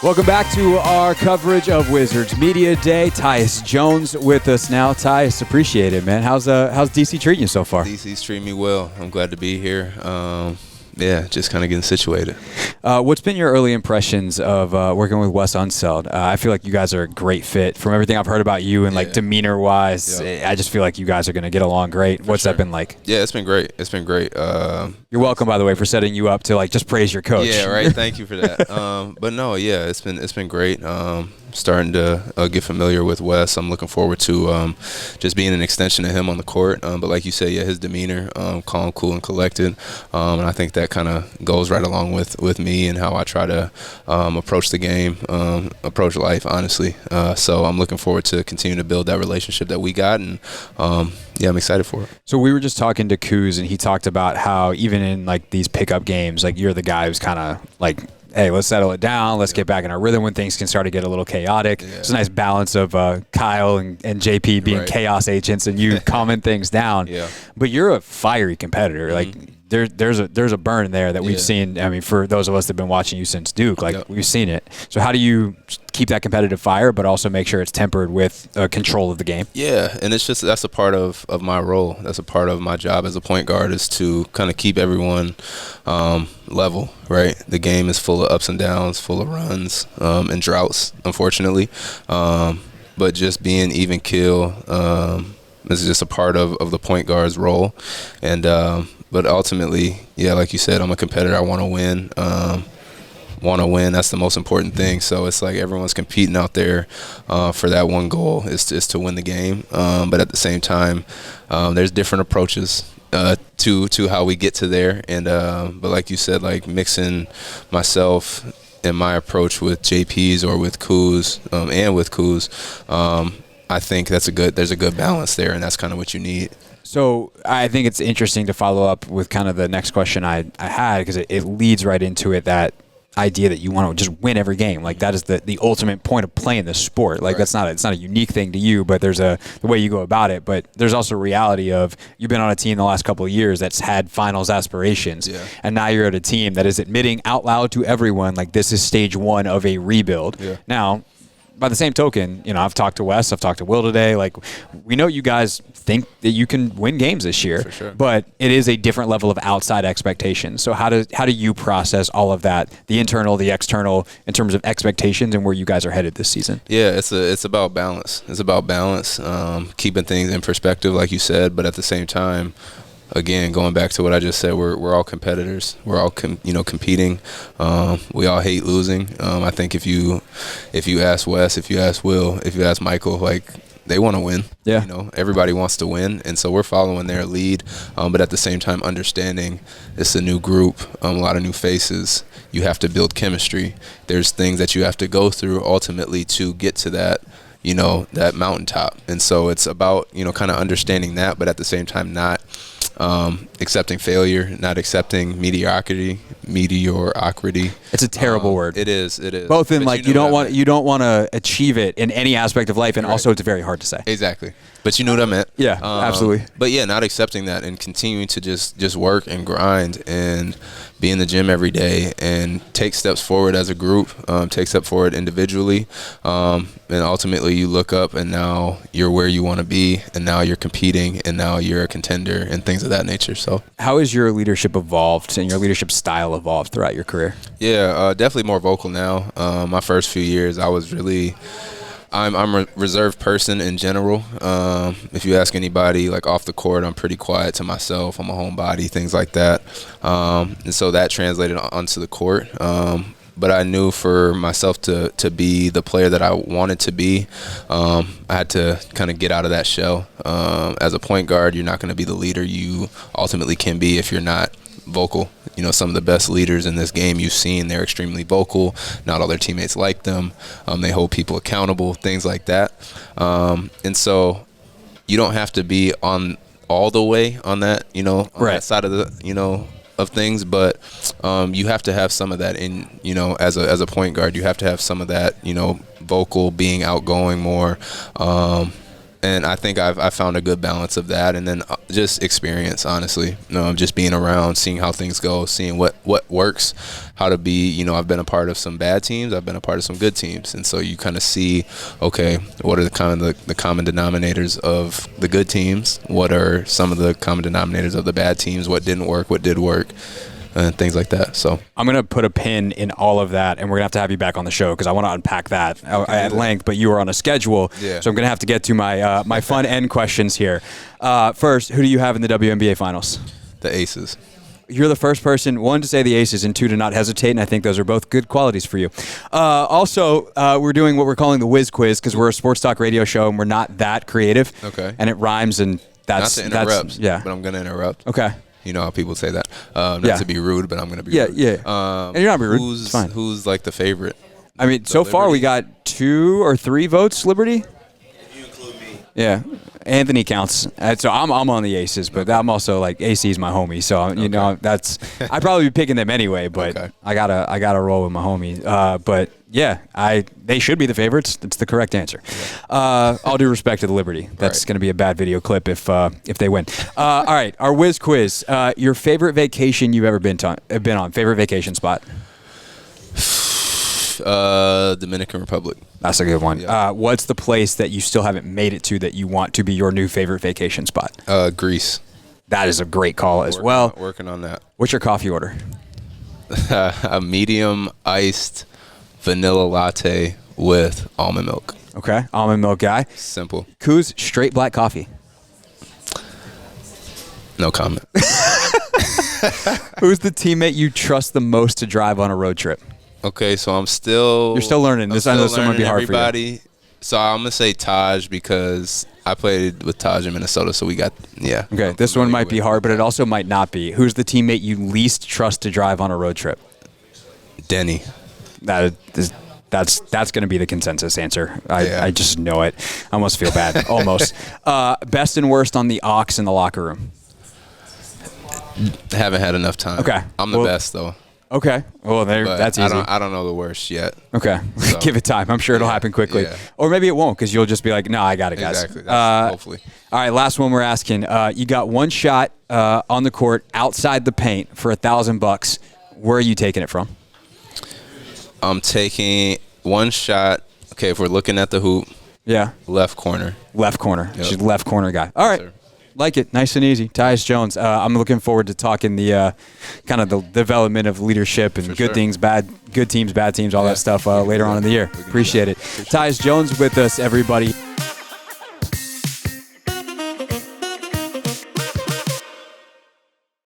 Welcome back to our coverage of Wizards Media Day. Tyus Jones with us now. Tyus, appreciate it, man. How's DC treating you so far? DC's treating me well. I'm glad to be here. Just kind of getting situated. What's been your early impressions of working with Wes Unseld? I feel like you guys are a great fit. From everything I've heard about you and like demeanor-wise, I just feel like you guys are going to get along great. What's that been like? Yeah, it's been great. It's been great. You're welcome, by the way, for setting you up to like just praise your coach. Yeah, right. Thank you for that. But no, yeah, it's been great. Starting to get familiar with Wes. I'm looking forward to just being an extension of him on the court. But like you said, his demeanor, calm, cool, and collected. And I think that kind of goes right along with me and how I try to approach the game, approach life, honestly. So I'm looking forward to continuing to build that relationship that we got. And I'm excited for it. So we were just talking to Kuz, and he talked about how even in like these pickup games, like you're the guy who's kind of like, hey, let's settle it down. Let's get back in our rhythm when things can start to get a little chaotic. Yeah. It's a nice balance of Kyle and JP being chaos agents and you calming things down. Yeah. But you're a fiery competitor. Like there's a burn there that we've seen. I mean, for those of us that have been watching you since Duke, we've seen it. So how do you keep that competitive fire, but also make sure it's tempered with control of the game? Yeah, and it's just that's a part of my role. That's a part of my job as a point guard is to kind of keep everyone level, right? The game is full of ups and downs, full of runs and droughts, unfortunately. But just being even keel is just a part of the point guard's role. And but ultimately, like you said, I'm a competitor. I want to win. That's the most important thing. So it's like everyone's competing out there for that one goal is to win the game. But at the same time, there's different approaches to how we get to there. And but like you said, like mixing myself and my approach with JP's or with Kuz and with Kuz, I think there's a good balance there, and that's kind of what you need. So I think it's interesting to follow up with kind of the next question I had, because it leads right into it, that idea that you want to just win every game. Like that is the ultimate point of playing this sport. Like it's not a unique thing to you, but there's the way you go about it. But there's also a reality of you've been on a team the last couple of years that's had finals aspirations. Yeah. And now you're at a team that is admitting out loud to everyone, like this is stage one of a rebuild. Yeah. Now, by the same token, I've talked to Wes, I've talked to Will today. Like, we know you guys think that you can win games this year, for sure, but it is a different level of outside expectations. So how do you process all of that, the internal, the external, in terms of expectations and where you guys are headed this season? Yeah, it's about balance. It's about balance, keeping things in perspective, like you said, but at the same time, again, going back to what I just said, we're all competitors. We're all competing. We all hate losing. I think if you ask Wes, if you ask Will, if you ask Michael, like they want to win. Yeah. Everybody wants to win, and so we're following their lead. But at the same time, understanding it's a new group, a lot of new faces. You have to build chemistry. There's things that you have to go through ultimately to get to that. That mountaintop. And so it's about, kind of understanding that, but at the same time not accepting failure, not accepting mediocrity. It's a terrible word. It is. Both in like you don't want to achieve it in any aspect of life, and also it's very hard to say. Exactly. But you know what I meant. Yeah, absolutely. But not accepting that and continuing to just work and grind and be in the gym every day and take steps forward as a group, take steps forward individually, and ultimately you look up and now you're where you want to be, and now you're competing, and now you're a contender and things of that nature. So how has your leadership evolved and your leadership style evolved throughout your career? Yeah, definitely more vocal now. My first few years I was really I'm a reserved person in general. If you ask anybody, like off the court, I'm pretty quiet to myself. I'm a homebody, things like that. And so that translated onto the court. But I knew for myself to be the player that I wanted to be, I had to kind of get out of that shell. As a point guard, you're not going to be the leader you ultimately can be if you're not vocal. Some of the best leaders in this game you've seen, they're extremely vocal. Not all their teammates like them. They hold people accountable, things like that. And so you don't have to be on all the way on that, on that side of the, of things, but you have to have some of that in, as a point guard. You have to have some of that, vocal, being outgoing more, And I think I found a good balance of that, and then just experience, honestly. Just being around, seeing how things go, seeing what works, how to be. I've been a part of some bad teams, I've been a part of some good teams, and so you kind of see, okay, what are the kind of the common denominators of the good teams? What are some of the common denominators of the bad teams? What didn't work? What did work? And things like that. So I'm going to put a pin in all of that, and we're going to have you back on the show because I want to unpack that at length, but you are on a schedule, so I'm going to have to get to my my fun end questions here. First, who do you have in the WNBA Finals? The Aces. You're the first person, one, to say the Aces, and two, to not hesitate, and I think those are both good qualities for you. Also, we're doing what we're calling the Whiz Quiz because we're a sports talk radio show, and we're not that creative. Okay. And it rhymes, and that's... Not to interrupt, yeah. but I'm going to interrupt. Okay. You know how people say that. Not to be rude, but I'm going to be rude. Yeah. And you're not being rude. It's fine. Who's like the favorite? I mean, so far we got 2 or 3 votes, Liberty? If you include me. Yeah. Anthony counts. So I'm on the Aces, but I'm also like, AC's my homie. So, that's... I'd probably be picking them anyway, but I gotta roll with my homie. But yeah, they should be the favorites. That's the correct answer. All due respect to the Liberty. That's going to be a bad video clip if they win. All right, our Whiz Quiz. Your favorite vacation you've ever been on? Favorite vacation spot? Dominican Republic. That's a good one. Yeah. What's the place that you still haven't made it to that you want to be your new favorite vacation spot? Greece. That is a great call as well. Working on that. What's your coffee order? A medium iced vanilla latte with almond milk. Okay, almond milk guy. Simple. Kuz, straight black coffee. No comment. Who's the teammate you trust the most to drive on a road trip? Okay, so you're still learning. I know this one might be hard for you. So I'm gonna say Taj because I played with Taj in Minnesota, so we got Okay, this one might be hard, but it also might not be. Who's the teammate you least trust to drive on a road trip? Denny. That's going to be the consensus answer. I just know it. I almost feel bad. Almost. Best and worst on the aux in the locker room. Haven't had enough time. Okay, I'm the best though. Okay. Well, that's easy. I don't know the worst yet. Okay. So, give it time. I'm sure it'll happen quickly. Yeah. Or maybe it won't because you'll just be like, no, I got it, guys. Exactly. Hopefully. All right, last one we're asking. You got one shot on the court outside the paint for $1,000. Where are you taking it from? I'm taking one shot. Okay, if we're looking at the hoop. Yeah. Left corner. Left corner. Yep. She's left corner guy. All right. Yes, like it. Nice and easy. Tyus Jones. I'm looking forward to talking the kind of the development of leadership and good teams, bad teams, all that stuff later on in the year. Appreciate it. Tyus Jones with us, everybody.